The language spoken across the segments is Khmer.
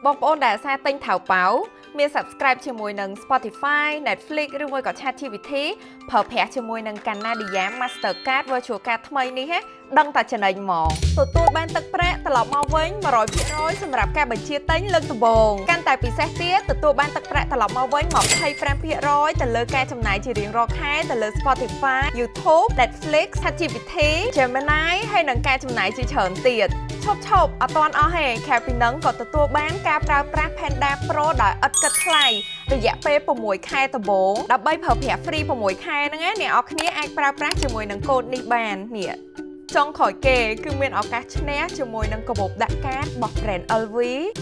បងប្អូនដែលសារទិញថៅប៉ៅមាន subscribe ជាមួយនឹង Spotify Netflix ឬមួយក៏ ChatGPT ប្រើប្រាស់ជាមួយនឹង Canadian Mastercard Virtual Card ថ្មីនេះដឹងតែចំណេញហ្មងទទួលបានទឹកប្រាក់ត្រឡប់មកវិញ 100% សម្រាប់ការបញ្ជាទិញលើកដំបូងកាន់តែពិសេសទៀតទទួលបានទឹកប្រាក់ត្រឡប់មកវិញ 25% ទៅលើការចំណាយជារៀងរាល់ខែទៅលើ Spotify YouTube Netflix ChatGPT Gemini ហើយនឹងការចំណាយជាច្រើនទៀតឈប់អត់ទាន់អស់ទេខែពីនឹងក៏ទទួលបានការប្រើប្រាស់ Panda Pro ដោយឥតគិតថ្លៃរយៈពេល6ខែដំបូងដើម្បីប្រើប្រាស់ free 6ខែហ្នឹងអ្នកនរគ្នាអាចប្រើប្រាស់ជាមួយនឹងកូដនេះបាននេះចុងក្រោយគេគឺមានឱកាសឈ្នះជាមួយនឹងកាបូបដាក់កាតរបស់ brand LV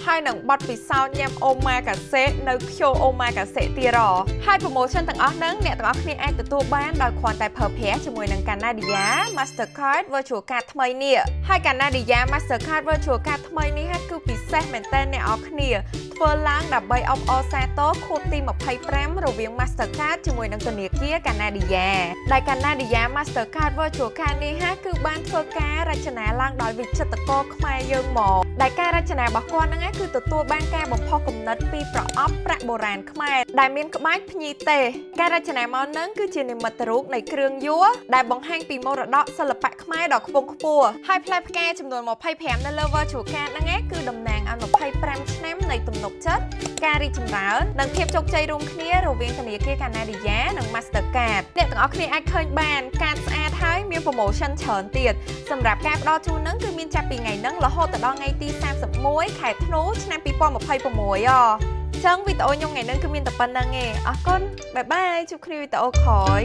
ហើយនឹងប័ណ្ណពិសោធន៍ញ៉ាំ Omakase នៅ Kyo Omakase ទៀតហើយ promotion ទាំងអស់ហ្នឹងអ្នកទាំងអស់គ្នាអាចទទួលបានដោយគ្រាន់តែប្រើប្រាស់ជាមួយនឹង Canadian Mastercard Virtual Card ថ្មីនេះហើយ Canadian Mastercard Virtual Card ថ្មីនេះគឺពិសេសមែនតើអ្នកនរគ្នាធ្វើឡើងដើម្បីអបអរសាទរខួបទី25រវាង Mastercard ជាមួយនឹងធនាគារ Canadian ដែល Canadian Mastercard Virtual Card នេះគឺបានធ្វើការរចនាឡើងដោយវិចិត្រករខ្មែរយើងមកដែលការរចនារបស់គាត់ហ្នឹងគឺទទួលបានការបំផុសគំនិតពីប្រអប់ប្រាក់បុរាណខ្មែរដែលមានក្បាច់ភ្ញីទេសការរចនាមកហ្នឹងគឺជានិមិត្តរូបនៃគ្រឿងយួរដែលបង្ហាញពីមរតកសិល្បៈខ្មែរដ៏ខ្ពង់ខ្ពស់ហើយផ្លែផ្កាចំនួន25នៅលើ Virtual Card ហ្នឹងគឺតំណាងឲ្យ25ឆ្នាំនៃទំនុកចិត្តការរីកចម្រើននិងភាពជោគជ័យរួមគ្នារវាងធនាគារ Canadian និង Mastercard អ្នកទាំងអស់គ្នាអាចឃើញបានការស្អាតហើយមាន promotion ច្រើនទៀតសម្រាប់ការផ្ដល់ជូនហ្នឹងគឺមានចាប់ពីថ្ងៃហ្នឹងរហូតដល់ថ្ងៃទី31ខែធ្នូឆ្នាំ2026ចឹងវីដេអូខ្ញុំថ្ងៃហ្នឹងគឺមានតែប៉ុណ្្នឹងឯងអរគុណបាយបាយជួបគ្នាវីដេអូក្រោយ